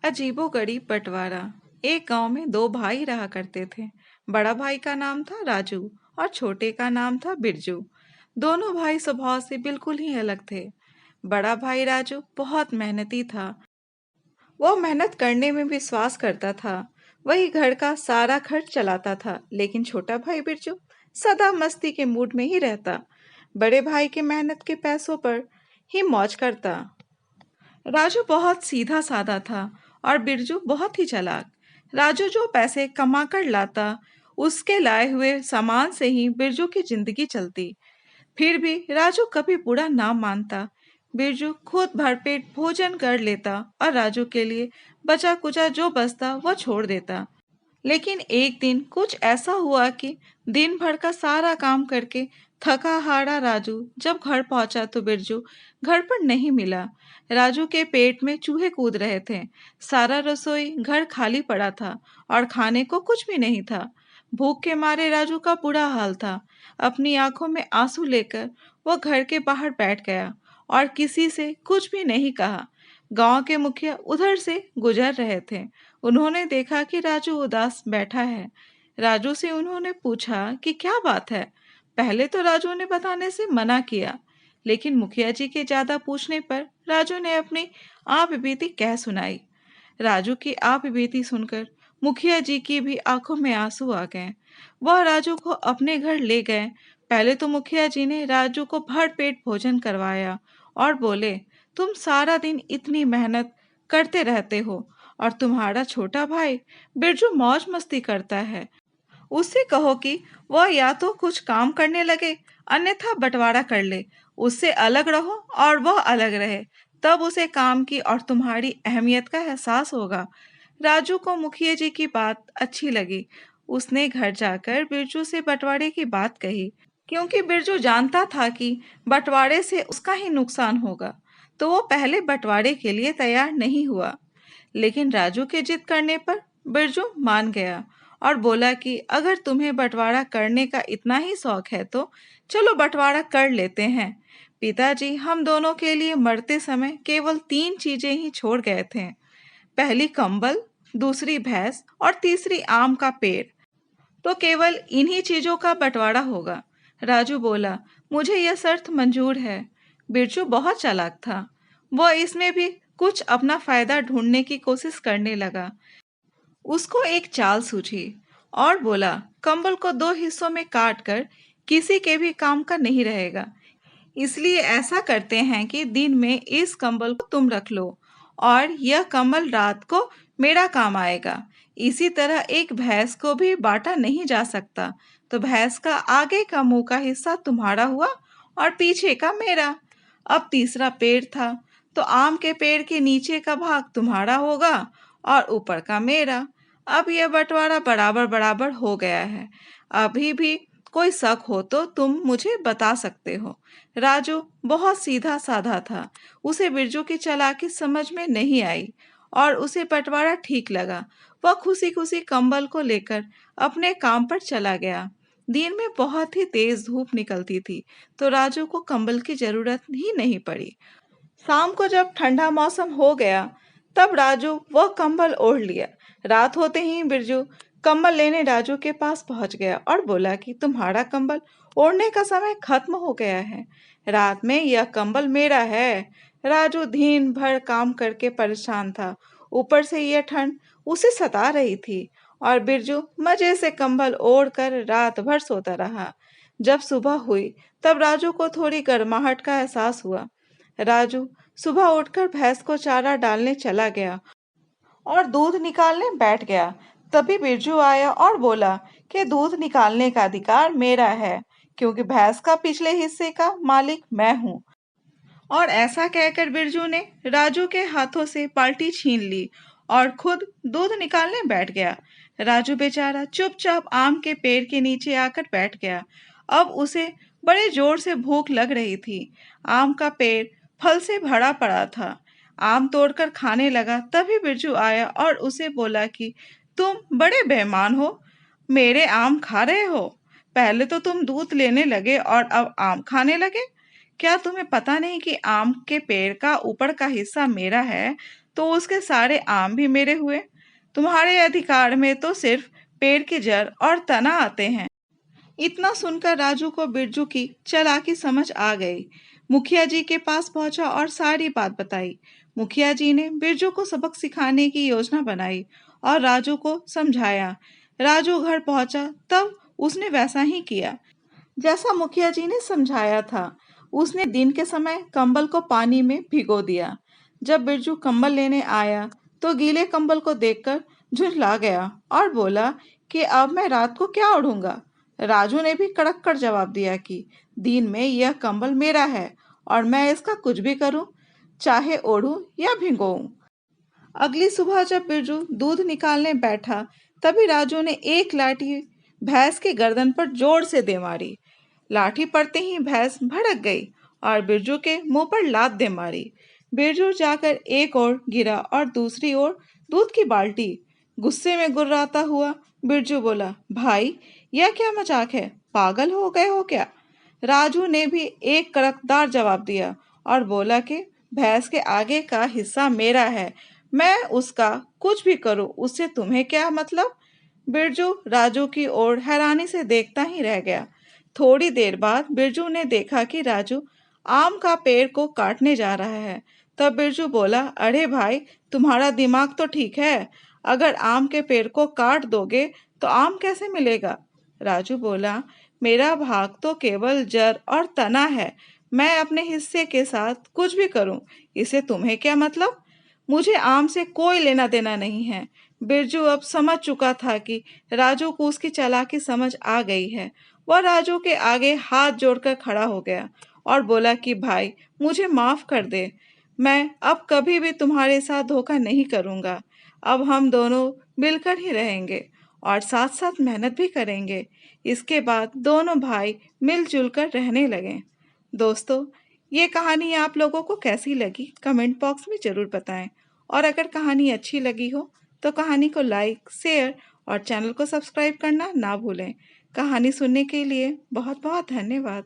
अजीबोगरीब बंटवारा। एक गांव में दो भाई रहा करते थे। बड़ा भाई का नाम था राजू और छोटे का नाम था बिरजू। दोनों भाई स्वभाव से बिल्कुल ही अलग थे। बड़ा भाई राजू बहुत मेहनती था। वो मेहनत करने में विश्वास करता था। वही घर का सारा खर्च चलाता था। लेकिन छोटा भाई बिरजू सदा मस्ती के मूड में ही रहता। बड़े भाई के मेहनत के पैसों पर ही मौज करता। राजू बहुत सीधा साधा था और बिरजू बहुत ही चालाक। राजू जो पैसे कमा कर लाता, उसके लाए हुए सामान से ही बिरजू की जिंदगी चलती। फिर भी राजू कभी बुरा ना मानता। बिरजू खुद भरपेट भोजन कर लेता और राजू के लिए बचा कुचा जो बचता वह छोड़ देता। लेकिन एक दिन कुछ ऐसा हुआ कि दिन भर का सारा काम करके थका हारा राजू जब घर पहुंचा तो बिरजू घर पर नहीं मिला। राजू के पेट में चूहे कूद रहे थे। सारा रसोई घर खाली पड़ा था और खाने को कुछ भी नहीं था। भूख के मारे राजू का बुरा हाल था। अपनी आंखों में आंसू लेकर वो घर के बाहर बैठ गया और किसी से कुछ भी नहीं कहा। गांव के मुखिया उधर से गुजर रहे थे। उन्होंने देखा कि राजू उदास बैठा है। राजू से उन्होंने पूछा कि क्या बात है। पहले तो राजू ने बताने से मना किया, लेकिन मुखिया जी के ज्यादा पूछने पर राजू ने अपनी आप बीती कह सुनाई। राजू की आप बीती सुनकर मुखिया जी की भी आंखों में आंसू आ गए। वह राजू को अपने घर ले गए। पहले तो मुखिया जी ने राजू को भर पेट भोजन करवाया और बोले, तुम सारा दिन इतनी मेहनत करते रहते हो और तुम्हारा छोटा भाई बिरजू मौज मस्ती करता है। उससे कहो कि वह या तो कुछ काम करने लगे, अन्यथा बंटवारा कर ले। उससे अलग रहो और वह अलग रहे, तब उसे काम की और तुम्हारी अहमियत का एहसास होगा। राजू को मुखिया जी की बात अच्छी लगी। उसने घर जाकर बिरजू से बंटवारे की बात कही, क्योंकि बिरजू जानता था कि बंटवारे से उसका ही नुकसान होगा, तो वो पहले बंटवारे के लिए तैयार नहीं हुआ। लेकिन राजू के जिद करने पर बिरजू मान गया और बोला कि अगर तुम्हें बंटवारा करने का इतना ही शौक है तो चलो बंटवारा कर लेते हैं। पिताजी हम दोनों के लिए मरते समय केवल तीन चीजें ही छोड़ गए थे। पहली कंबल, दूसरी भैंस और तीसरी आम का पेड़। तो केवल इन्हीं चीजों का बंटवारा होगा। राजू बोला, मुझे यह शर्त मंजूर है। बिरजू बहुत चालाक था। वह इसमें भी कुछ अपना फायदा ढूंढने की कोशिश करने लगा। उसको एक चाल सूझी और बोला, कंबल को दो हिस्सों में काट कर किसी के भी काम का नहीं रहेगा। इसलिए ऐसा करते हैं कि दिन में इस कंबल को तुम रख लो और यह कंबल रात को मेरा काम आएगा। इसी तरह एक भैंस को भी बांटा नहीं जा सकता, तो भैंस का आगे का मुंह का हिस्सा तुम्हारा हुआ और पीछे का मेरा। अब तीसरा पेड़ था, तो आम के पेड़ के नीचे का भाग तुम्हारा होगा और ऊपर का मेरा। अब यह बंटवारा बराबर बराबर हो गया है। अभी भी कोई शक हो तो तुम मुझे बता सकते हो। राजू बहुत सीधा साधा था। उसे बिरजू की चालाकी समझ में नहीं आई और उसे बंटवारा ठीक लगा। वह खुशी खुशी कंबल को लेकर अपने काम पर चला गया। दिन में बहुत ही तेज धूप निकलती थी, तो राजू को कंबल की जरूरत ही नहीं पड़ी। शाम को जब ठंडा मौसम हो गया, तब राजू वह कंबल ओढ़ लिया। रात होते ही बिरजू कंबल लेने राजू के पास पहुंच गया और बोला कि तुम्हारा कंबल ओढ़ने का समय खत्म हो गया है। रात में यह कंबल मेरा है। राजू दिन भर काम करके परेशान था। ऊपर से यह ठंड उसे सता रही थी और बिरजू मजे से कंबल ओढ़कर रात भर सोता रहा। जब सुबह हुई, तब राजू को थोड़ी गर्माहट का एहसास हुआ। राजू सुबह उठकर भैंस को चारा डालने चला गया और दूध निकालने बैठ गया। तभी बिरजू आया और बोला कि दूध निकालने का अधिकार मेरा है, क्योंकि भैंस का पिछले हिस्से का मालिक मैं हूँ। और ऐसा कहकर बिरजू ने राजू के हाथों से बाल्टी छीन ली और खुद दूध निकालने बैठ गया। राजू बेचारा चुपचाप आम के पेड़ के नीचे आकर बैठ गया। अब उसे बड़े जोर से भूख लग रही थी। आम का पेड़ फल से भरा पड़ा था। आम तोड़कर खाने लगा। तभी बिरजू आया और उसे बोला कि तुम बड़े बेईमान हो, मेरे आम खा रहे हो। पहले तो तुम दूध लेने लगे और अब आम खाने लगे। क्या तुम्हें पता नहीं कि आम के पेड़ का ऊपर का हिस्सा मेरा है? तो उसके सारे आम भी मेरे हुए। तुम्हारे अधिकार में तो सिर्फ पेड़ की जड़ और तना आते हैं। इतना सुनकर राजू को बिरजू की चालाकी समझ आ गई। मुखिया जी के पास पहुंचा और सारी बात बताई। मुखिया जी ने बिरजू को सबक सिखाने की योजना बनाई और राजू को समझाया। राजू घर पहुंचा तब उसने वैसा ही किया जैसा मुखिया जी ने समझाया था। उसने दिन के समय कंबल को पानी में भिगो दिया। जब बिरजू कंबल लेने आया तो गीले कंबल को देखकर झुंझला गया और बोला कि अब मैं रात को क्या ओढ़ूंगा। राजू ने भी कड़क कर जवाब दिया कि दिन में यह कंबल मेरा है और मैं इसका कुछ भी करूं, चाहे ओढ़ूं या भिगोऊं। अगली सुबह जब बिरजू दूध निकालने बैठा तभी राजू ने एक लाठी भैंस की गर्दन पर जोर से दे मारी। लाठी पड़ते ही भैंस भड़क गई और बिरजू के मुंह पर लात दे मारी। बिरजू जाकर एक ओर गिरा और दूसरी ओर दूध की बाल्टी। गुस्से में गुर्राता हुआ बिरजू बोला, भाई यह क्या मजाक है, पागल हो गए हो क्या। राजू ने भी एक कड़कदार जवाब दिया और बोला कि भैंस के आगे का हिस्सा मेरा है, मैं उसका कुछ भी करूं उससे तुम्हें क्या मतलब। बिरजू राजू की ओर हैरानी से देखता ही रह गया। थोड़ी देर बाद बिरजू ने देखा कि राजू आम का पेड़ को काटने जा रहा है। तब बिरजू बोला, अरे भाई तुम्हारा दिमाग तो ठीक है, अगर आम के पेड़ को काट दोगे तो आम कैसे मिलेगा। राजू बोला, मेरा भाग तो केवल जड़ और तना है, मैं अपने हिस्से के साथ कुछ भी करूं इसे तुम्हें क्या मतलब। मुझे आम से कोई लेना देना नहीं है। बिरजू अब समझ चुका था कि राजू को उसकी चालाकी समझ आ गई है। वह राजू के आगे हाथ जोड़कर खड़ा हो गया और बोला कि भाई मुझे माफ कर दे, मैं अब कभी भी तुम्हारे साथ धोखा नहीं करूंगा। अब हम दोनों मिलकर ही रहेंगे और साथ साथ मेहनत भी करेंगे। इसके बाद दोनों भाई मिलजुल कर रहने लगे। दोस्तों, ये कहानी आप लोगों को कैसी लगी कमेंट बॉक्स में ज़रूर बताएं। और अगर कहानी अच्छी लगी हो तो कहानी को लाइक, शेयर और चैनल को सब्सक्राइब करना ना भूलें। कहानी सुनने के लिए बहुत बहुत धन्यवाद।